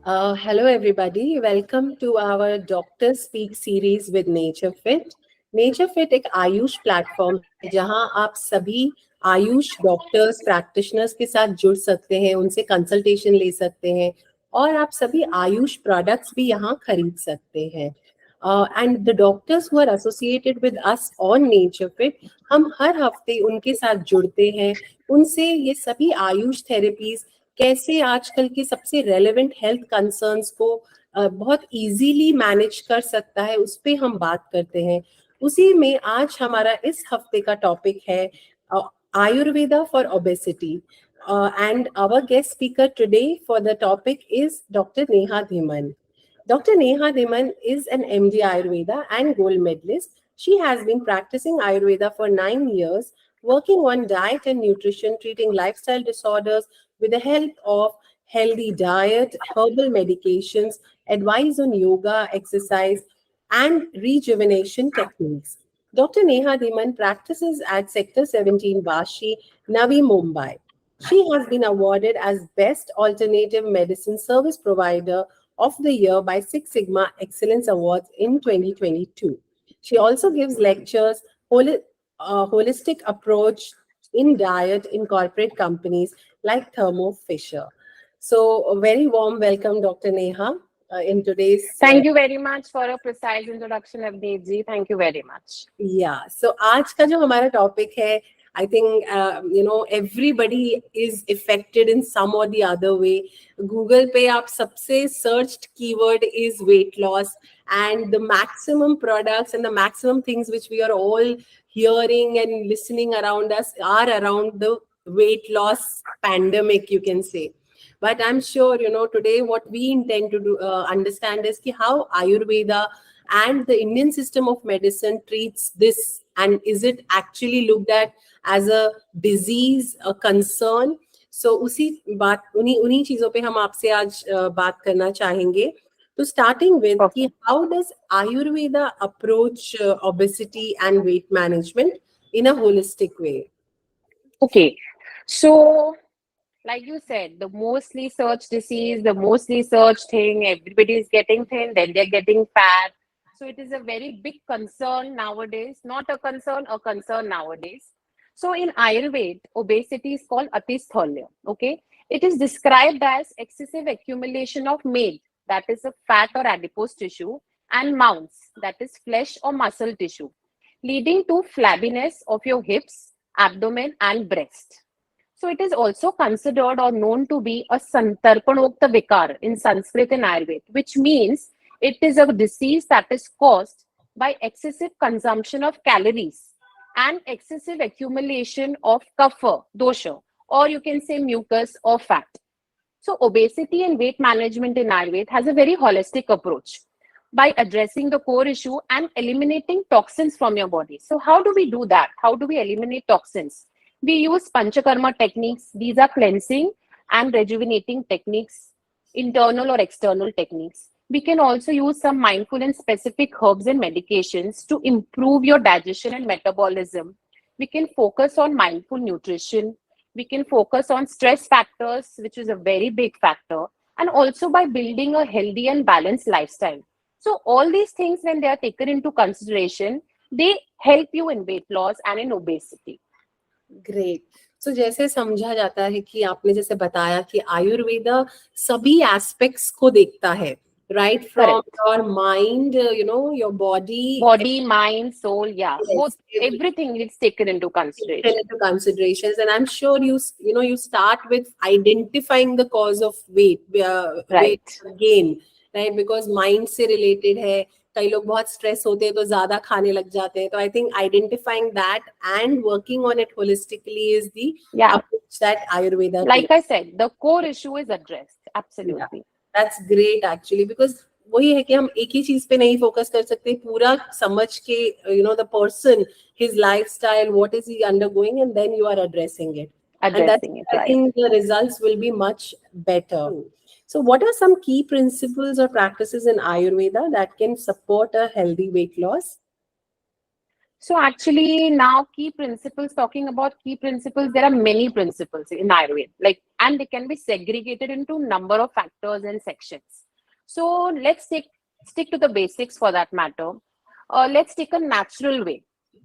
Hello, everybody. Welcome to our Doctor Speak series with Naturefit. Naturefit एक Ayush platform है जहां आप सभी आयुष डॉक्टर्स प्रैक्टिशनर्स के साथ जुड़ सकते हैं, उनसे कंसल्टेशन ले सकते हैं और आप सभी आयुष प्रोडक्ट्स भी यहां खरीद सकते हैं. And the doctors who are associated with us on NatureFit, हम हर हफ्ते उनके साथ जुड़ते हैं, उनसे ये सभी आयुष थेरेपीज कैसे आजकल के सबसे रेलेवेंट हेल्थ कंसर्न्स को बहुत इजीली मैनेज कर सकता है, उस पे हम बात करते हैं. उसी में आज हमारा इस हफ्ते का टॉपिक है Ayurveda for obesity. And our guest speaker today for the topic is doctor Neha Dhiman. Dr. Neha Dhiman is an MD Ayurveda and gold medalist. She has been practicing Ayurveda for 9 years, working on diet and nutrition, treating lifestyle disorders with the help of healthy diet, herbal medications, advice on yoga, exercise, and rejuvenation techniques. Dr. Neha Dhiman practices at Sector 17 Vashi, Navi Mumbai. She has been awarded as Best Alternative Medicine Service Provider of the Year by Six Sigma Excellence Awards in 2022. She also gives lectures, holistic approach in diet in corporate companies like Thermo Fisher. So, a very warm welcome, Dr. Neha, in today's. Thank you very much for a precise introduction, Abneet ji. Thank you very much. Yeah. So, आज का जो हमारा topic है, I think, everybody is affected in some or the other way. Google पे आप सबसे searched keyword is weight loss, and the maximum products and the maximum things which we are all hearing and listening around us are around the weight loss pandemic, you can say. But I'm sure, today what we intend to do, understand is how Ayurveda and the Indian system of medicine treats this, and is it actually looked at as a disease, a concern. So उसी बात उन्हीं चीजों पे हम आपसे आज बात करना चाहेंगे. तो starting with कि how does Ayurveda approach obesity and weight management in a holistic way? Okay, so like you said, the mostly searched disease, the mostly searched thing, everybody is getting thin, then they're getting fat. So it is a very big concern nowadays, not a concern nowadays. So in Ayurveda, obesity is called atistholya. Okay, it is described as excessive accumulation of meat, that is a fat or adipose tissue, and mounts, that is flesh or muscle tissue, leading to flabbiness of your hips, abdomen, and breast. So it is also considered or known to be a Santarpanokta Vikar in Sanskrit and Ayurveda, which means it is a disease that is caused by excessive consumption of calories and excessive accumulation of kapha, dosha, or you can say mucus or fat. So obesity and weight management in Ayurveda has a very holistic approach by addressing the core issue and eliminating toxins from your body. So how do we do that? How do we eliminate toxins? We use Panchakarma techniques. These are cleansing and rejuvenating techniques, internal or external techniques. We can also use some mindful and specific herbs and medications to improve your digestion and metabolism. We can focus on mindful nutrition. We can focus on stress factors, which is a very big factor, and also by building a healthy and balanced lifestyle. So all these things, when they are taken into consideration, they help you in weight loss and in obesity. Great. So जैसे समझा जाता है कि आपने जैसे बताया कि आयुर्वेदा सभी एस्पेक्ट्स को देखता है, right, from your mind, your body, mind, soul, या both, everything is taken into considerations. And I'm sure you start with identifying the cause of weight gain, right, because mind से related है. कई लोग बहुत stress होते हैं तो ज्यादा खाने लग जाते हैं. तो I think identifying that and working on it holistically is the approach that Ayurveda, like I said, the core issue is addressed. Absolutely, that's great actually, because वही है कि हम एक ही चीज पे नहीं फोकस कर सकते, पूरा समझ के the person, his lifestyle, what is he undergoing, and then you are addressing it, and that, I think the results will be much better. So what are some key principles or practices in Ayurveda that can support a healthy weight loss? So actually now key principles, talking about key principles, there are many principles in Ayurveda, like, and they can be segregated into number of factors and sections. So let's stick to the basics for that matter. Let's take a natural way.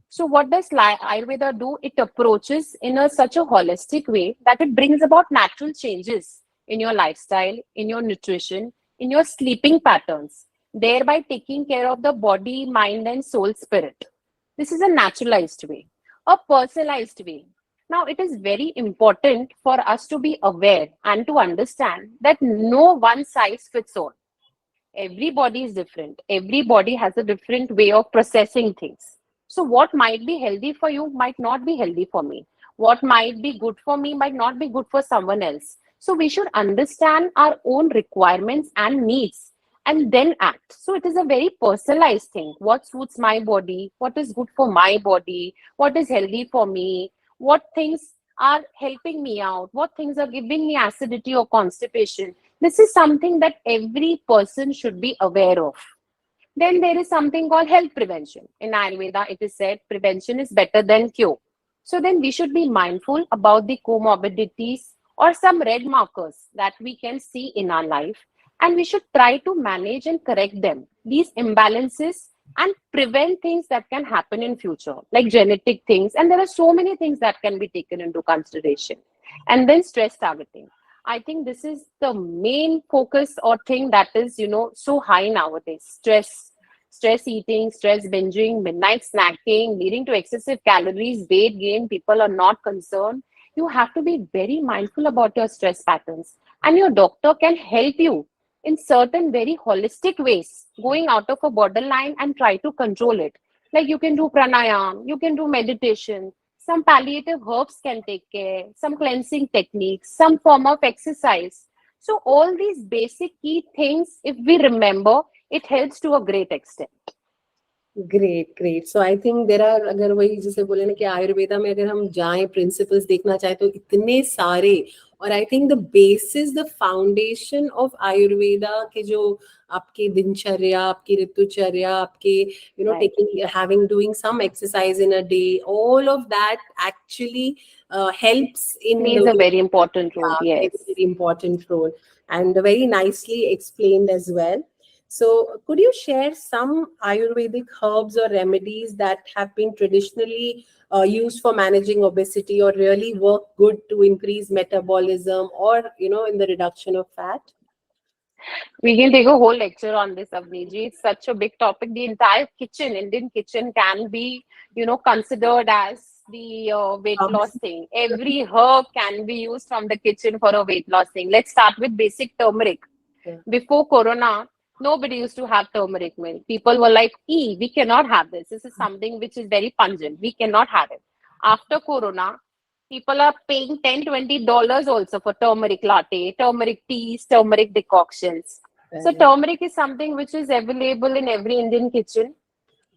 So what does Ayurveda do? It approaches in such a holistic way that it brings about natural changes in your lifestyle, in your nutrition, in your sleeping patterns, thereby taking care of the body, mind, and soul spirit. This is a naturalized way, a personalized way. Now, it is very important for us to be aware and to understand that no one size fits all. Everybody is different. Everybody has a different way of processing things. So, what might be healthy for you might not be healthy for me. What might be good for me might not be good for someone else. So, we should understand our own requirements and needs and then act. So, it is a very personalized thing. What suits my body? What is good for my body? What is healthy for me? What things are helping me out? What things are giving me acidity or constipation? This is something that every person should be aware of. Then there is something called health prevention. In Ayurveda, it is said prevention is better than cure. So then we should be mindful about the comorbidities or some red markers that we can see in our life, and we should try to manage and correct them, these imbalances, and prevent things that can happen in future, like genetic things. And there are so many things that can be taken into consideration. And then stress targeting. I think this is the main focus or thing that is, so high nowadays. Stress eating, stress binging, midnight snacking, leading to excessive calories, weight gain. People are not concerned. You have to be very mindful about your stress patterns. And your doctor can help you in certain very holistic ways, going out of a borderline and try to control it. Like you can do pranayam, you can do meditation, some palliative herbs can take care, some cleansing techniques, some form of exercise. So all these basic key things, if we remember, it helps to a great extent. Great great so I think there are अगर वही जैसे बोले ना कि आयुर्वेदा में अगर हम जाएं प्रिंसिपल्स देखना चाहें तो इतने सारे और I think the basis the foundation of Ayurveda के जो आपकी दिनचर्या आपकी ऋतुचर्या आपके taking having doing some exercise in a day all of that actually helps in plays a very important role. Yes. very important role and very nicely explained as well. So, could you share some Ayurvedic herbs or remedies that have been traditionally used for managing obesity or really work good to increase metabolism or, in the reduction of fat? We can take a whole lecture on this, Avneeji. It's such a big topic. The entire kitchen, Indian kitchen, can be, considered as the weight loss thing. Every herb can be used from the kitchen for a weight loss thing. Let's start with basic turmeric. Yeah. Before Corona, nobody used to have turmeric milk. People were like, we cannot have this. This is something which is very pungent. We cannot have it. After Corona, people are paying $10-20 also for turmeric latte, turmeric teas, turmeric decoctions. So turmeric is something which is available in every Indian kitchen.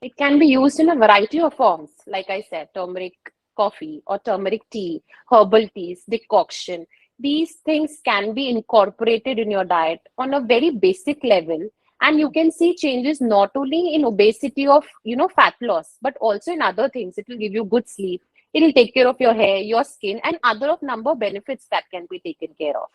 It can be used in a variety of forms. Like I said, turmeric coffee or turmeric tea, herbal teas, decoction. These things can be incorporated in your diet on a very basic level. And you can see changes not only in obesity of, fat loss, but also in other things. It will give you good sleep. It will take care of your hair, your skin, and other of number of benefits that can be taken care of.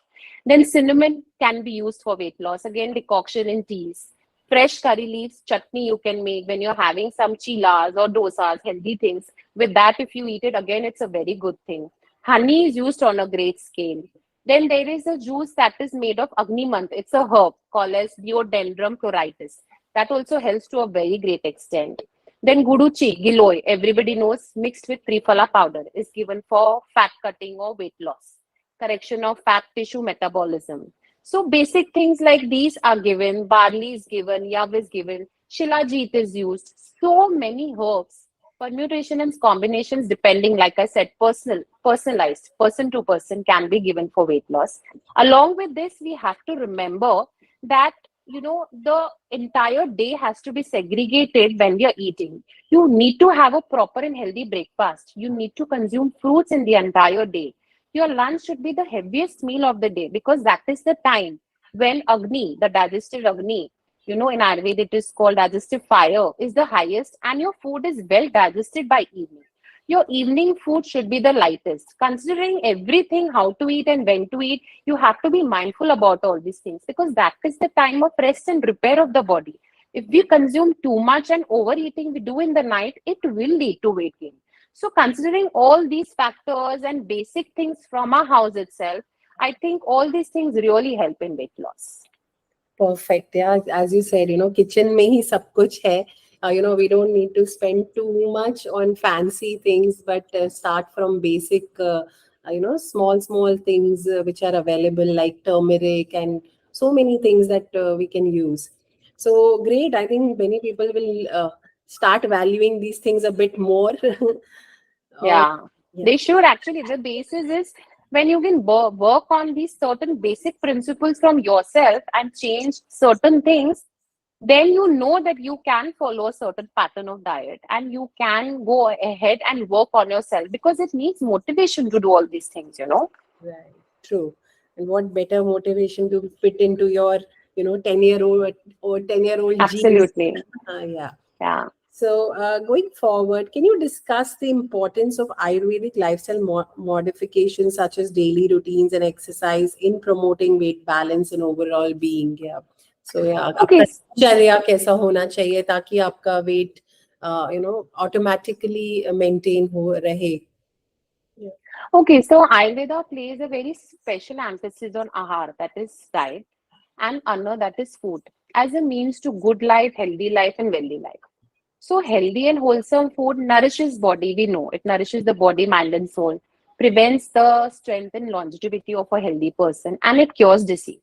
Then cinnamon can be used for weight loss. Again, decoction in teas. Fresh curry leaves chutney you can make when you're having some chilas or dosas, healthy things. With that, if you eat it, again, it's a very good thing. Honey is used on a great scale. Then there is a juice that is made of Agnimant. It's a herb called as Deodendrum chloritis. That also helps to a very great extent. Then guduchi, giloy, everybody knows, mixed with triphala powder, is given for fat cutting or weight loss, correction of fat tissue metabolism. So basic things like these are given, barley is given, yav is given, shilajit is used. So many herbs, permutation and combinations depending, like I said, personalized, person to person can be given for weight loss. Along with this, we have to remember that the entire day has to be segregated when we are eating. You need to have a proper and healthy breakfast. You need to consume fruits in the entire day. Your lunch should be the heaviest meal of the day because that is the time when Agni, the digestive Agni, in Ayurveda it is called digestive fire, is the highest, and your food is well digested by evening. Your evening food should be the lightest. Considering everything, how to eat and when to eat, you have to be mindful about all these things, because that is the time of rest and repair of the body. If we consume too much and overeating we do in the night, it will lead to weight gain. So, considering all these factors and basic things from our house itself, I think all these things really help in weight loss. Perfect. Yeah, as you said, kitchen में ही सब कुछ है. We don't need to spend too much on fancy things, but start from basic, small things which are available, like turmeric and so many things that we can use. So great. I think many people will start valuing these things a bit more. uh, Yeah, yeah. they should actually. The basis is when you can work on these certain basic principles from yourself and change certain things, then you know that you can follow a certain pattern of diet and you can go ahead and work on yourself, because it needs motivation to do all these things. Right, true. And what better motivation to fit into your, 10-year-old or 10-year-old genes? Absolutely. Yeah. Yeah. So, going forward, can you discuss the importance of Ayurvedic lifestyle modifications such as daily routines and exercise in promoting weight balance and overall being? Yeah. So, yeah, Okay. आपका दिनचर्या कैसा होना चाहिए ताकि आपका weight, automatically maintain हो रहे. Yeah. Okay. So Ayurveda plays a very special emphasis on ahar, that is diet, and anna, that is food, as a means to good life, healthy life, and wealthy life. So healthy and wholesome food nourishes body. We know it nourishes the body, mind, and soul, prevents the strength and longevity of a healthy person, and it cures disease.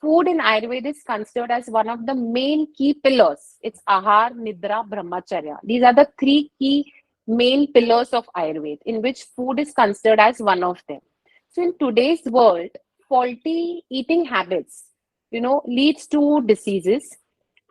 Food in Ayurveda is considered as one of the main key pillars. It's ahar, nidra, brahmacharya. These are the three key main pillars of Ayurveda, in which food is considered as one of them. So in today's world, faulty eating habits, leads to diseases,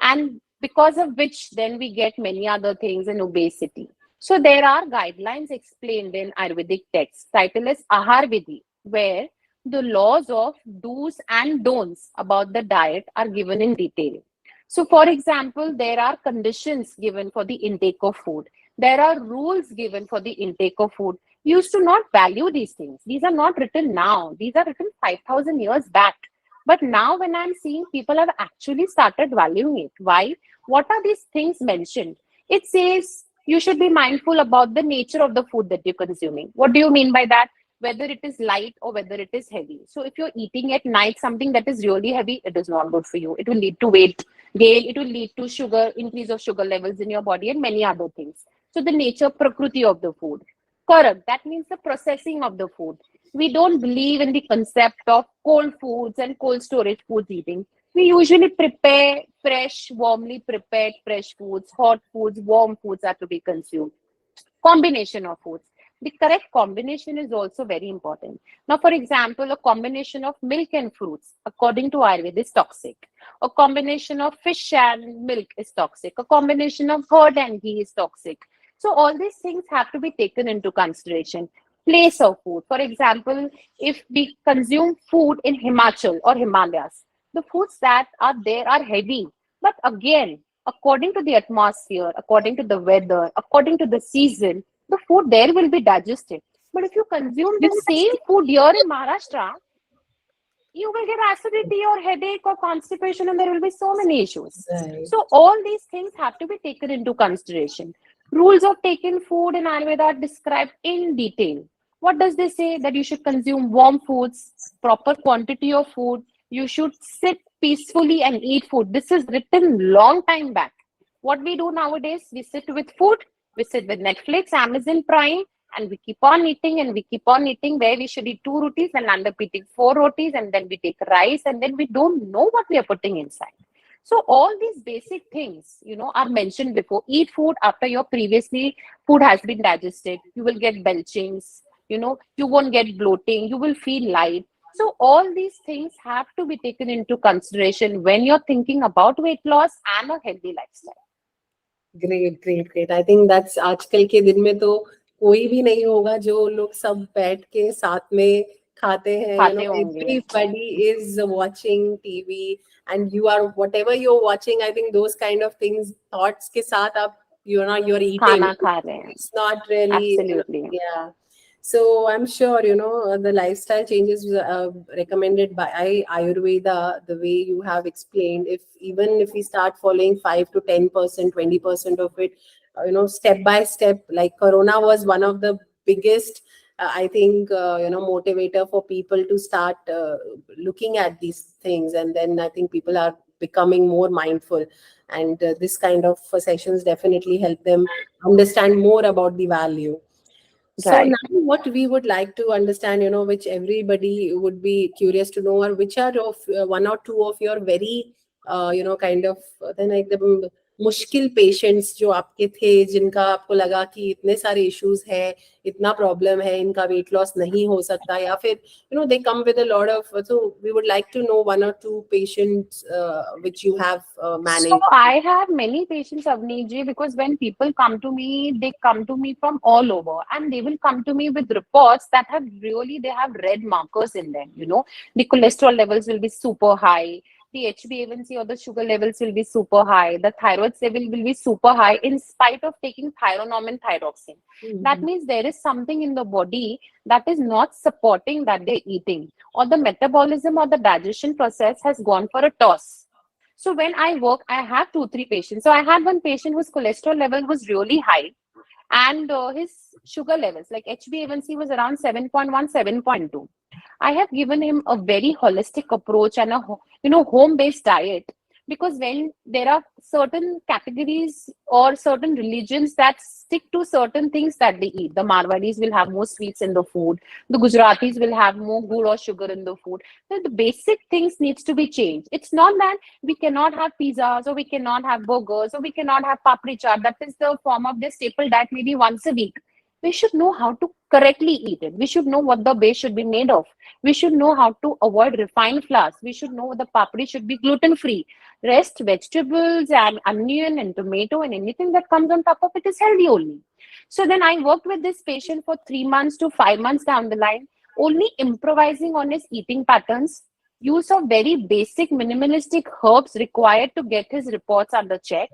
and because of which then we get many other things in obesity. So there are guidelines explained in Ayurvedic texts. Title is Ahar Vidhi, where the laws of do's and don'ts about the diet are given in detail. So, for example, there are conditions given for the intake of food. There are rules given for the intake of food. We used to not value these things. These are not written now. These are written 5,000 years back. But now, when I'm seeing, people have actually started valuing it. Why? What are these things mentioned? It says you should be mindful about the nature of the food that you're consuming. What do you mean by that? Whether it is light or whether it is heavy. So if you're eating at night something that is really heavy, it is not good for you. It will lead to weight gain, it will lead to sugar, increase of sugar levels in your body, and many other things. So the nature, prakruti of the food. Correct. That means the processing of the food. We don't believe in the concept of cold foods and cold storage foods eating. We usually prepare fresh, warmly prepared fresh foods, hot foods, warm foods are to be consumed. Combination of foods. The correct combination is also very important. Now, for example, a combination of milk and fruits, according to Ayurveda, is toxic. A combination of fish and milk is toxic. A combination of curd and ghee is toxic. So, all these things have to be taken into consideration. Place of food. For example, if we consume food in Himachal or Himalayas, the foods that are there are heavy. But again, according to the atmosphere, according to the weather, according to the season, the food there will be digested. But if you consume the same food here in Maharashtra, you will get acidity or headache or constipation, and there will be so many issues. Right. So, all these things have to be taken into consideration. Rules of taking food in Ayurveda are described in detail. What does they say? That you should consume warm foods, proper quantity of food, you should sit peacefully and eat food. This is written long time back. What we do nowadays, we sit with food, we sit with Netflix, Amazon Prime, and we keep on eating and we keep on eating, where we should eat two rotis and end up eating four rotis, and then we take rice, and then we don't know what we are putting inside. So all these basic things, are mentioned before. Eat food after your previously food has been digested. You will get belchings, you won't get bloating, you will feel light. So all these things have to be taken into consideration when you're thinking about weight loss and a healthy lifestyle. Great great great. I think that's आजकल के दिन में तो कोई भी नहीं होगा जो लोग सब बैठ के साथ में खाते हैं, खाते होंगे. everybody is watching TV, and you are whatever you're watching, I think those kind of things, thoughts के साथ आप, you're eating. खाना खा रहे हैं. It's not really, Absolutely. yeah. So I'm sure, the lifestyle changes recommended by Ayurveda, the way you have explained, if we start following 5 to 10%, 20% of it, step by step, like Corona was one of the biggest, I think, motivator for people to start looking at these things. And then I think people are becoming more mindful. And this kind of sessions definitely help them understand more about the value. So Right. now what we would like to understand, which everybody would be curious to know, are which are of one or two of your very, kind of, then like the मुश्किल patients जो आपके थे, जिनका आपको लगा कि इतने सारे इश्यूज है, इतना प्रॉब्लम है, इनका वेट लॉस नहीं हो सकता, या फिर they come with a lot of, so we would like to know one or two patients which you have So managed. I have many patients, Avneet ji, because when people come to me, they come to me from all over, and they will come to me with reports that they have red markers in them. The cholesterol levels will be super high, the HbA1c or the sugar levels will be super high, the thyroid level will be super high in spite of taking Tyronorm and thyroxine. That means there is something in the body that is not supporting that they're eating, or the metabolism or the digestion process has gone for a toss. So when I work, I have 2, 3 patients. So I had one patient whose cholesterol level was really high, and his sugar levels, like HbA1c, was around 7.1, 7.2. I have given him a very holistic approach and a home-based diet, because when there are certain categories or certain religions that stick to certain things that they eat, the Marwadis will have more sweets in the food, the Gujaratis will have more gur or sugar in the food. So the basic things needs to be changed. It's not that we cannot have pizzas or we cannot have burgers or we cannot have papri chaat. That is the form of their staple diet maybe once a week. We should know how to correctly eat it. We should know what the base should be made of. We should know how to avoid refined flours. We should know the papri should be gluten free. Rest vegetables and onion and tomato and anything that comes on top of it is healthy only. So then I worked with this patient for 3 months to 5 months down the line, only improvising on his eating patterns, use of very basic minimalistic herbs required to get his reports under check.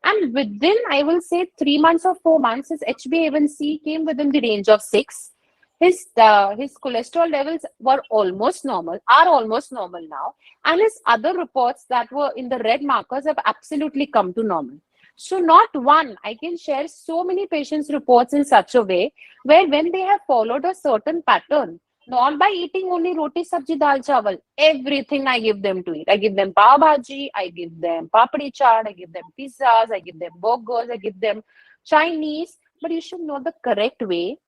And within, I will say, 3 months or 4 months, his HbA1c came within the range of 6. His cholesterol levels were almost normal, are almost normal now, and his other reports that were in the red markers have absolutely come to normal. So not one, I can share so many patients' reports in such a way where when they have followed a certain pattern, not by eating only roti, sabji, dal, chawal, everything I give them to eat. I give them pav bhaji, I give them papri chaat, I give them pizzas, I give them burgers, I give them Chinese. But you should know the correct way.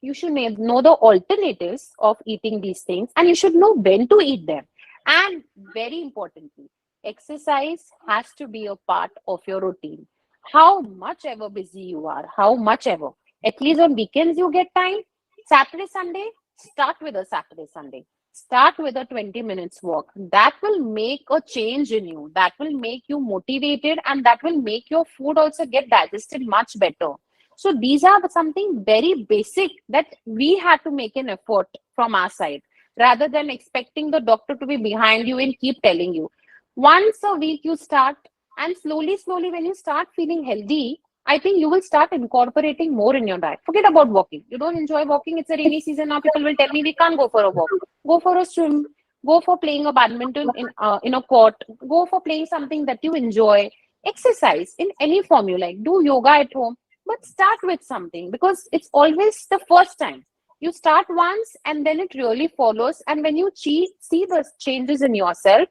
You should know the alternatives of eating these things, and you should know when to eat them. And very importantly, exercise has to be a part of your routine. How much ever busy you are, how much ever, at least on weekends you get time. Saturday, Sunday, start with a Saturday, Sunday. Start with a 20 minutes walk. That will make a change in you. That will make you motivated, and that will make your food also get digested much better. So these are something very basic that we have to make an effort from our side, rather than expecting the doctor to be behind you and keep telling you. Once a week you start, and slowly, slowly, when you start feeling healthy, I think you will start incorporating more in your diet. Forget about walking. You don't enjoy walking. It's a rainy season now. People will tell me we can't go for a walk. Go for a swim. Go for playing a badminton in a court. Go for playing something that you enjoy. Exercise in any form you like. Do yoga at home, but start with something, because it's always the first time. You start once and then it really follows. And when you see the changes in yourself,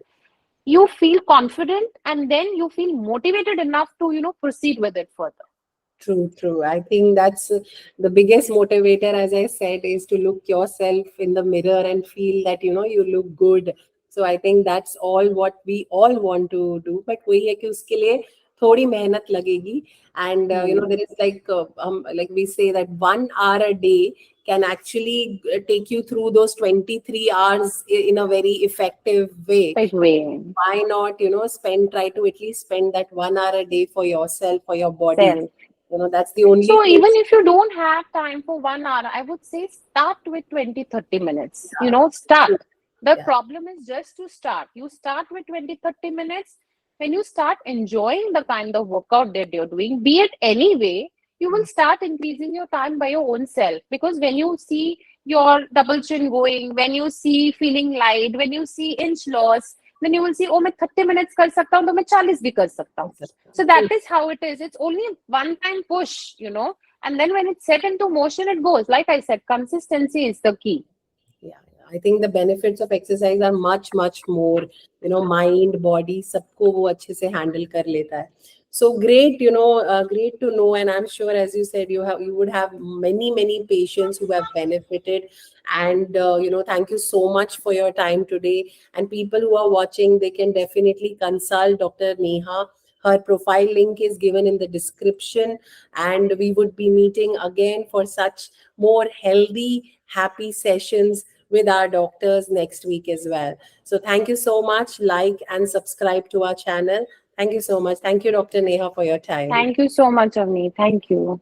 you feel confident, and then you feel motivated enough to proceed with it further. True, true. I think that's the biggest motivator, as I said, is to look yourself in the mirror and feel that, you look good. So I think that's all what we all want to do. But वही है कि उसके लिए थोड़ी मेहनत लगेगी. And, there is like we say that 1 hour a day can actually take you through those 23 hours in a very effective way. Big way. Why not, try to at least spend that 1 hour a day for yourself, for your body. Self. That's the only So even place. if you don't have time for 1 hour, I would say start with 20-30 minutes. Yeah, Start. true. The Yeah. problem is just to start. You start with 20-30 minutes. When you start enjoying the kind of workout that you're doing, be it any way, you will start increasing your time by your own self. Because when you see your double chin going, when you see feeling light, when you see inch loss, then you will see, oh, मैं 30 minutes कर सकता हूँ तो मैं 40 भी कर सकता हूँ. So that True. is how it is. It's only a one-time push. And then when it's set into motion, it goes. Like I said, consistency is the key. Yeah, yeah. I think the benefits of exercise are much, much more. Mind, body, सबको वो अच्छे से handle कर लेता है. So great, great to know. And I'm sure, as you said, you would have many, many patients who have benefited. And thank you so much for your time today. And people who are watching, they can definitely consult Dr. Neha. Her profile link is given in the description, and we would be meeting again for such more healthy, happy sessions with our doctors next week as well. So thank you so much. Like and subscribe to our channel. Thank you so much. Thank you, Dr. Neha, for your time. Thank you so much, Avni. Thank you.